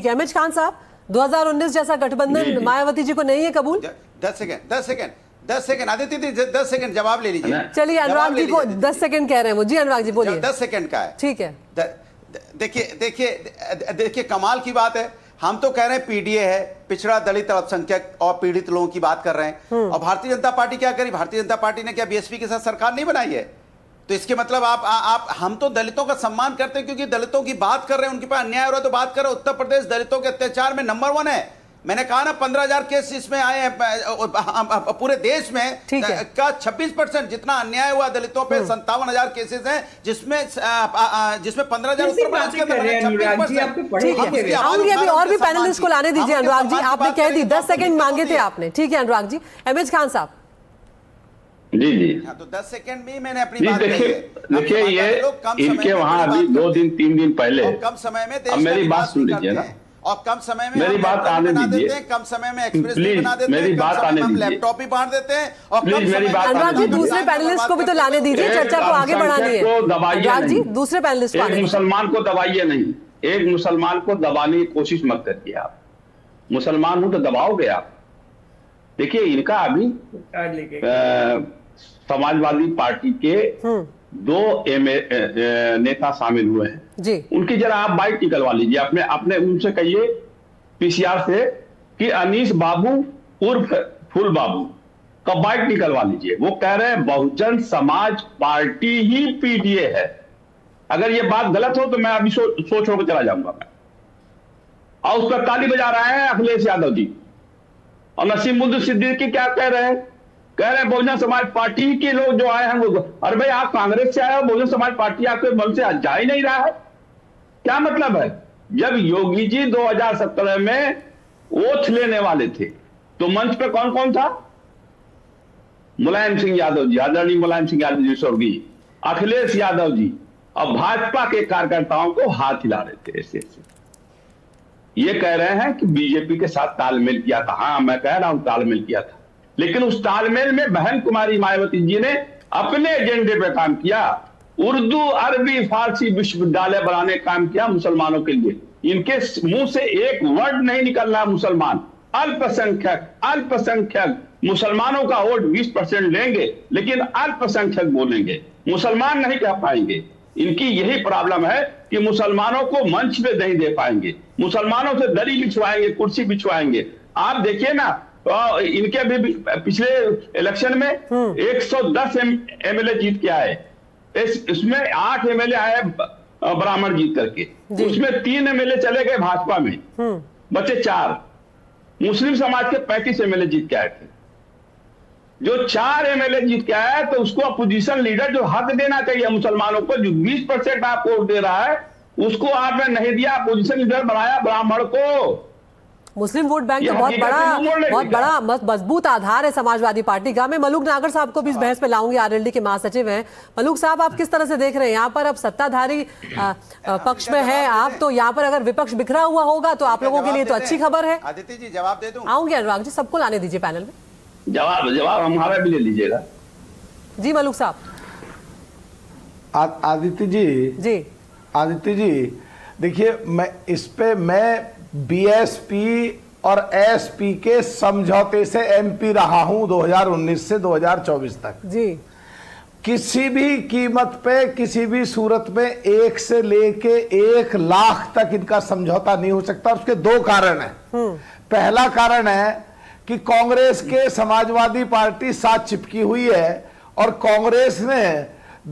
अहमद खान साहब, 2019 जैसा गठबंधन मायावती जी को नहीं है कबूल? 10 सेकंड आदित्य जी, 10 सेकंड जवाब ले लीजिए। चलिए, अनुराग जी को 10 सेकंड कह रहे हैं वो। जी अनुराग जी बोलिए। 10 सेकंड का है, ठीक है। देखिए कमाल की बात है। हम तो कह रहे हैं पीडीए है, पिछड़ा दलित अल्पसंख्यक और पीड़ित लोगों की बात कर रहे हैं। और भारतीय जनता पार्टी क्या करी? भारतीय जनता पार्टी ने क्या बीएसपी के साथ सरकार नहीं बनाई है? तो इसके मतलब आप हम तो दलितों का सम्मान करते हैं क्योंकि दलितों की बात कर रहे हैं, उनके पास अन्याय हो रहा है तो बात कर रहे हैं। उत्तर प्रदेश दलितों के अत्याचार में नंबर 1 है। मैंने कहा ना 15,000 केस इसमें आए हैं पूरे देश में का 26% जितना अन्याय हुआ दलितों पे 57,000 केसेस हैं, जिसमें 15,000 उत्तर प्रदेश के अंदर 26%। आऊंगी अभी, और भी पैनलिस्ट को लाने दीजिए। अनुराग जी आपने कह दी 10 सेकंड मांगे थे आपने, ठीक है अनुराग जी। अहमद खान साहब जी जी हाँ, तो 10 सेकंड में मैंने अपनी बात कही है। देखिए ये इनके वहां अभी 2 दिन 3 दिन पहले कम समय में अब मेरी बात सुन लीजिए ना, और कम समय में मेरी बात आने दीजिए। कम समय में एक्सप्रेस भी बना देते हैं, मेरी बात आने दीजिए, लैपटॉप भी बांट देते हैं और कम समय। अनुराग जी दूसरे पैनलिस्ट को भी तो लाने दीजिए, चर्चा को आगे बढ़ानी है। अनुराग जी दूसरे पैनलिस्ट को, एक मुसलमान को दबाइए नहीं, एक मुसलमान को दबाने की कोशिश मत करिए। आप मुसलमान हो तो दबाओगे आप। देखिए इनका अभी समाजवादी पार्टी के 2 नेता शामिल हुए हैं जी। उनकी जरा आप बाइट निकलवा लीजिए, अपने उनसे कहिए पीसीआर से कि अनीश बाबू उर्फ फूल बाबू का बाइट निकलवा लीजिए। वो कह रहे हैं बहुजन समाज पार्टी ही पीडीए है। अगर ये बात गलत हो तो मैं अभी सोच छोड़ चला जाऊंगा मैं। और उस पर ताली बजा रहे हैं अखिलेश यादव जी। और नसीमुद्दीन सिद्दीकी क्या कह रहे हैं? कह रहे हैं बहुजन समाज पार्टी के लोग जो आए हैं वो। अरे भाई आप कांग्रेस से आए हो, बहुजन समाज पार्टी आपके मन से जा ही नहीं रहा है, क्या मतलब है? जब योगी जी 2017 में ओथ लेने वाले थे तो मंच पे कौन कौन था? मुलायम सिंह यादव जी, आदरणीय मुलायम सिंह यादव जी स्वर्गीय, अखिलेश यादव जी, और भाजपा के कार्यकर्ताओं को हाथ हिला रहे थे ऐसे ऐसे। ये कह रहे हैं कि बीजेपी के साथ तालमेल किया था। हाँ मैं कह रहा हूं तालमेल किया था, लेकिन उस तालमेल में बहन कुमारी मायावती जी ने अपने एजेंडे पे काम किया। उर्दू अरबी फारसी विश्वविद्यालय बनाने काम किया मुसलमानों के लिए। इनके मुंह से एक वर्ड नहीं निकल रहा मुसलमान। अल्पसंख्यक मुसलमानों का वोट 20% लेंगे लेकिन अल्पसंख्यक बोलेंगे, मुसलमान नहीं कह पाएंगे। इनकी यही प्रॉब्लम है कि मुसलमानों को मंच पे नहीं दे पाएंगे, मुसलमानों से दरी बिछवाएंगे, कुर्सी बिछवाएंगे। आप देखिए ना, इनके भी पिछले इलेक्शन में 110 एमएलए जीत के आए। इसमें 8 एमएलए आए ब्राह्मण जीत करके, उसमें 3 एमएलए चले गए भाजपा में, बचे 4। मुस्लिम समाज के 35 एमएलए जीत के आए थे। जो 4 एमएलए जीत के आया तो उसको अपोजिशन लीडर जो हक देना चाहिए मुसलमानों को, जो 20% आप वोट दे रहा है उसको आपने नहीं दिया, अपोजिशन लीडर बनाया ब्राह्मण को। मुस्लिम वोट बैंक तो बहुत बड़ा मजबूत आधार है समाजवादी पार्टी का। मैं मलूक नागर साहब को भी इस बहस पे लाऊंगी, आरएलडी के महासचिव हैं। मलूक साहब आप किस तरह से देख रहे हैं? यहाँ पर अब सत्ताधारी पक्ष में है आप, तो यहाँ पर अगर विपक्ष बिखरा हुआ होगा तो आप लोगों के लिए तो अच्छी खबर है। आदित्य जी जवाब दे दूं? आऊंगी अनुराग जी, सबको लाने दीजिए पैनल में। जवाब हमारा भी ले लीजिएगा जी मलूक साहब। आदित्य जी देखिए, मैं बीएसपी और एसपी के समझौते से एमपी रहा हूं 2019 से 2024 तक जी। किसी भी कीमत पे किसी भी सूरत में 1 से लेके 1 लाख तक इनका समझौता नहीं हो सकता। उसके 2 कारण हैं। पहला कारण है कि कांग्रेस के समाजवादी पार्टी साथ चिपकी हुई है और कांग्रेस ने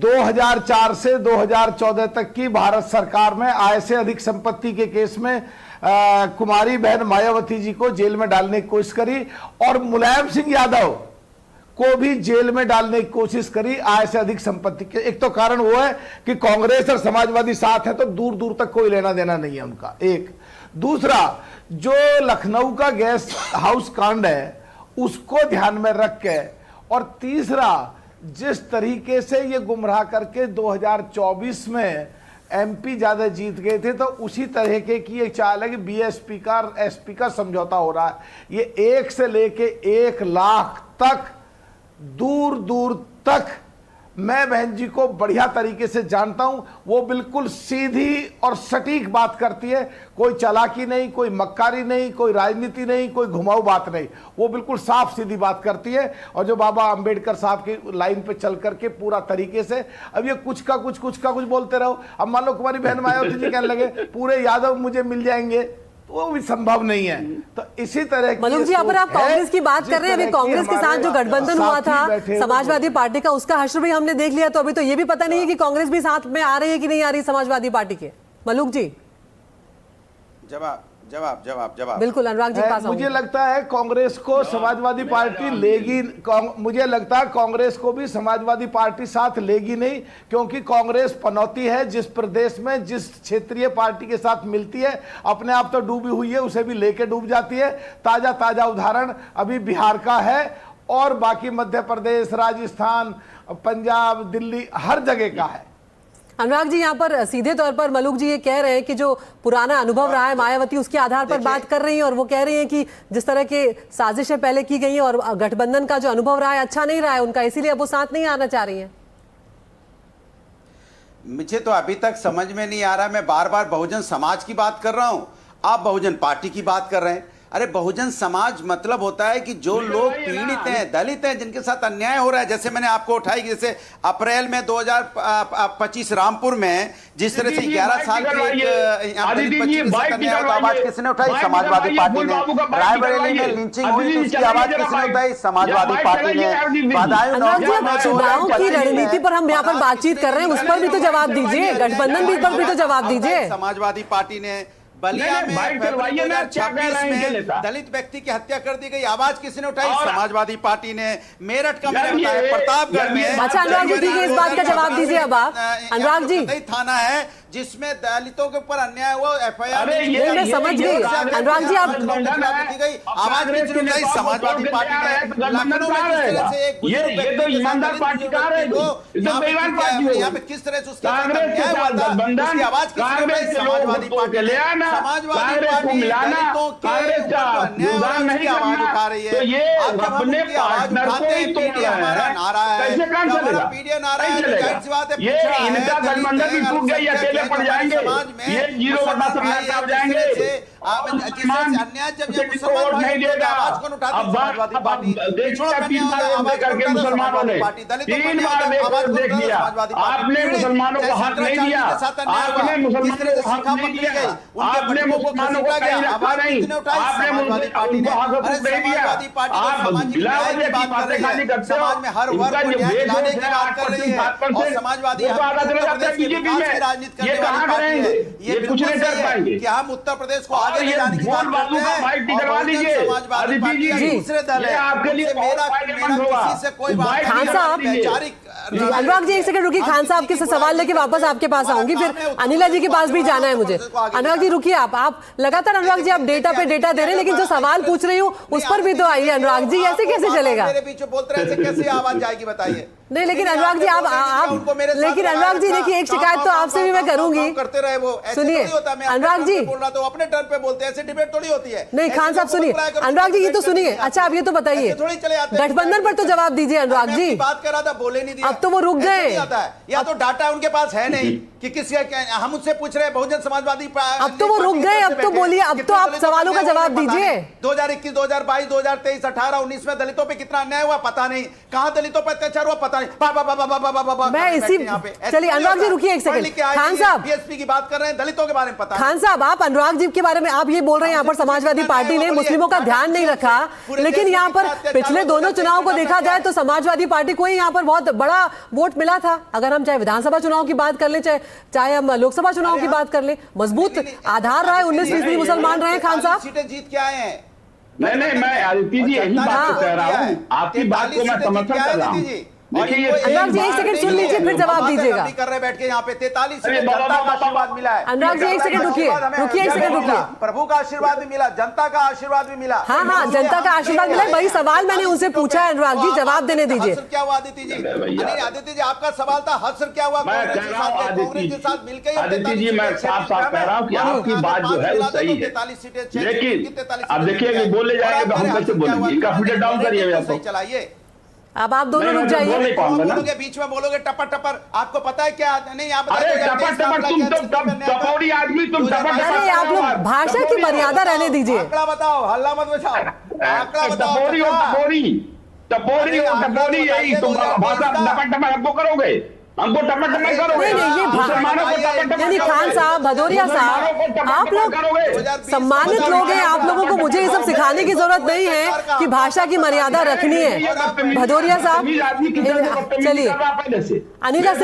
2004 से 2014 तक की भारत सरकार में आय से अधिक संपत्ति के केस में कुमारी बहन मायावती जी को जेल में डालने की कोशिश करी और मुलायम सिंह यादव को भी जेल में डालने की कोशिश करी आय से अधिक संपत्ति के। एक तो कारण वो है कि कांग्रेस और समाजवादी साथ है तो दूर दूर तक कोई लेना देना नहीं है उनका। एक दूसरा, जो लखनऊ का गैस हाउस कांड है उसको ध्यान में रख के, और तीसरा जिस तरीके से ये गुमराह करके 2024 में एमपी ज्यादा जीत गए थे तो उसी तरह की एक चाल है कि बीएसपी का और एसपी का समझौता हो रहा है। ये 1 से लेके 1 लाख तक दूर दूर तक मैं बहन जी को बढ़िया तरीके से जानता हूं, वो बिल्कुल सीधी और सटीक बात करती है, कोई चालाकी नहीं, कोई मक्कारी नहीं, कोई राजनीति नहीं, कोई घुमाऊ बात नहीं, वो बिल्कुल साफ सीधी बात करती है। और जो बाबा अंबेडकर साहब की लाइन पे चल करके पूरा तरीके से, अब ये कुछ का कुछ बोलते रहो, अब मान लो कुमारी बहन मायावती जी कहने लगे पूरे यादव मुझे मिल जाएंगे, वो भी संभव नहीं है। तो इसी तरह मलूक जी, अगर आप कांग्रेस की बात कर रहे हैं, अभी कांग्रेस के साथ जो गठबंधन हुआ था समाजवादी पार्टी का, उसका हश्र भी हमने देख लिया, तो अभी तो ये भी पता नहीं है कि कांग्रेस भी साथ में आ रही है कि नहीं आ रही पार्टी पार्टी के। मलूक जी जवाब बिल्कुल अनुराग जी के पास मुझे लगता है कांग्रेस को समाजवादी पार्टी लेगी, मुझे लगता है कांग्रेस को भी समाजवादी पार्टी साथ लेगी नहीं, क्योंकि कांग्रेस पनौती है, जिस प्रदेश में जिस क्षेत्रीय पार्टी के साथ मिलती है अपने आप तो डूबी हुई है, उसे भी लेके डूब जाती है। ताजा उदाहरण अभी बिहार का है और बाकी मध्य प्रदेश, राजस्थान, पंजाब, दिल्ली, हर जगह का है। अनुराग जी, यहाँ पर सीधे तौर पर मलूक जी ये कह रहे हैं कि जो पुराना अनुभव रहा है मायावती, उसके आधार पर बात कर रही हैं, और वो कह रही हैं कि जिस तरह के साजिशें पहले की गई हैं और गठबंधन का जो अनुभव रहा है अच्छा नहीं रहा है उनका, इसीलिए अब वो साथ नहीं आना चाह रही हैं। मुझे तो अभी तक समझ में नहीं आ रहा, मैं बार बार बहुजन समाज की बात कर रहा हूं, आप बहुजन पार्टी की बात कर रहे हैं। अरे बहुजन समाज मतलब होता है कि जो लोग पीड़ित हैं, दलित हैं, जिनके साथ अन्याय हो रहा है। जैसे मैंने आपको उठाई, जैसे अप्रैल में 2025 रामपुर में जिस तरह से 11 साल की आवाज किसने उठाई? समाजवादी पार्टी ने। रायबरेली में लिंचिंग हुई, उसकी आवाज किसने उठाई? समाजवादी पार्टी ने। चुनाव की रणनीति पर हम यहाँ पर बातचीत कर रहे हैं, उस पर भी तो जवाब दीजिए, गठबंधन पर भी तो जवाब दीजिए। समाजवादी पार्टी ने बलिया में 2026 में दलित व्यक्ति की हत्या कर दी गई, आवाज किसने उठाई? समाजवादी पार्टी ने। मेरठ का मैंने बताया, प्रतापगढ़ में। अच्छा अनुराग जी, ठीक है, इस बात का जवाब दीजिए अब आप। अनुराग जी, थाना है जिसमें दलितों के ऊपर अन्याय हुआ, FIR मैं समझ गई। अनुराग जी, आप आवाज किसने उठाई? समाजवादी पार्टी ने। लखनऊ में किस तरह से एक ये तो ईमानदार पार्टी का है, यहाँ पे किस तरह से उसके अन्याय हुआ था, उसकी आवाज किसने उठाई? समाजवादी पार्टी ने। समाजवादी पार्टी दलितों के अन्याय की आवाज उठा रही है। तो ये अपने पार्टनर को ही तोड़ रहा है। हमारा नारा है, कैसे काम चलेगा? पीडीए नारा है, जाहिर सी बात है ये इनका गठबंधन भी टूट गई, अकेले पड़ जाएंगे, ये 0/7 हो जाएंगे। अन्याय जब ये मुसलमान नहीं देगा, आवाज कौन उठाती है? समाजवादी पार्टी। करके मुसलमानों ने 3 बार देख लिया, आपने मुसलमानों को हक नहीं दिया, आपने मुसलमानों को हक नहीं दिया, आपने मुसलमानों को कहीं रखा नहीं, आपने उनको हक नहीं दिया। आप बिला वजह की बातें खाली करते हो। हर वर्ग को न्याय दिलाने की बात कर रही है और समाजवादी बीजेपी में ये कहां करेंगे? ये कुछ नहीं कर पाएंगे कि हम उत्तर प्रदेश को आगे ले जाने की बात करते हैं। समाजवादी दूसरे दल है, आपके लिए मेरा किसी से कोई बात खान साहब, अनुराग जी एक सेकंड रुकिए, खान साहब के सवाल लेके वापस आपके पास आऊंगी, फिर अनिला जी के पास भी जाना है मुझे। अनुराग जी रुकिए, आप लगातार अनुराग जी आप डेटा पे डेटा दे रहे हैं, लेकिन जो सवाल पूछ रही हूँ उस पर भी तो आइए अनुराग जी, ऐसे कैसे चलेगा? मेरे पीछे बोलते रहे, ऐसे कैसे आवाज जाएगी बताइए? नहीं लेकिन अनुराग जी आप लेकिन अनुराग जी देखिए, एक शिकायत तो आपसे भी मैं करूंगी, करते रहे वो। सुनिए अनुराग जी, बोल रहा तो अपने टर्न पे बोलते हैं, ऐसे डिबेट थोड़ी होती है। नहीं खान साहब सुनिए, अनुराग जी ये तो सुनिए। अच्छा आप ये तो बताइए, गठबंधन पर तो जवाब दीजिए अनुराग जी। बात कर रहा था, बोले नहीं दिया, अब तो वो रुक गए। या तो डाटा उनके पास है नहीं कि किसी, हम उससे पूछ रहे हैं बहुजन समाजवादी, अब तो वो रुक गए, अब तो बोलिए, अब तो आप सवालों का जवाब दीजिए। 2021, 2022, 2023, 18, 19 में दलितों पे कितना अन्याय हुआ पता नहीं, कहां दलितों पर अत्याचार हुआ पता नहीं। मैं इसी, चलिए अनुराग जी रुकिए एक सेकंड, खान साहब बीएसपी की बात कर रहे हैं, दलितों के बारे में पता। खान साहब आप अनुराग जी के बारे में आप ये बोल रहे हैं, यहाँ पर समाजवादी पार्टी ने मुस्लिमों का ध्यान नहीं रखा, लेकिन यहाँ पर पिछले दोनों चुनाव को देखा जाए तो समाजवादी पार्टी को ही यहाँ पर बहुत बड़ा वोट मिला था। अगर हम चाहे विधानसभा चुनाव की बात कर ले, चाहे हम लोकसभा चुनाव की बात कर ले, मजबूत आधार रहा है, 19% मुसलमान रहे। खान साहब सीटें जीत के आए हैं। नहीं मैं आदित्य जी यही बात कह रहा हूँ, आपकी बात को मैं समर्थन कर रहा हूँ। देखिए अनुराग जी एक सेकंड सुन लीजिए, फिर जवाब दीजिएगा। कर रहे बैठ के यहाँ पे 43 जनता का आशीर्वाद मिला है। अनुराग जी एक सेकंड रुकिए, एक सेकंड रुकिए। प्रभु का आशीर्वाद भी मिला, जनता का आशीर्वाद भी मिला। हाँ जनता का आशीर्वाद मिला, वही सवाल मैंने उनसे पूछा है। अनुराग जी जवाब देने दीजिए। क्या हुआ आदित्य जी? आदित्य जी आपका सवाल था हस्र क्या हुआ कांग्रेस के साथ मिलकर? आदित्य जी मैं साफ साफ कह रहा हूँ कि आपकी बात जो है वो सही है, लेकिन अब देखिए बोले जाएंगे तो हम कैसे बोलेंगे? इनका फीडर डाउन करिए। चलाइए अब आप दोनों रुक बोल जाइए। नहीं पाऊंगा ना। बोलोगे, बीच में बोलोगे टपर टपर, आपको पता है क्या? नहीं आप अरे टपर टपर, तुम टपोरी आदमी, तुम टपर अरे आप लोग भाषा की मर्यादा रहने दीजिए। आंकड़ा बताओ, हल्ला मत बचाओ, आंकड़ा बताओ। टपोरी हो टपोरी, टपोरी हो टपोरी, यही तुम भाषा टपर टपर हमको करोगे, हमको टपर टपर करोगे। नहीं ये मुसलमानों को टपर टपर यानी खान साहब, भदौरिया साहब, आप लोग सम्मानित लोग हैं, आप लोगों को मुझे ये सब सिखाने की जरूरत नहीं है कि भाषा की मर्यादा रखनी है। भदौरिया साहब चलिए, अनिला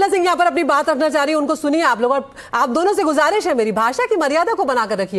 सिंह यहाँ पर अपनी बात रखना चाह रही है, उनको सुनिए आप लोग। और आप दोनों से गुजारिश है मेरी, भाषा की मर्यादा को बनाकर रखिए।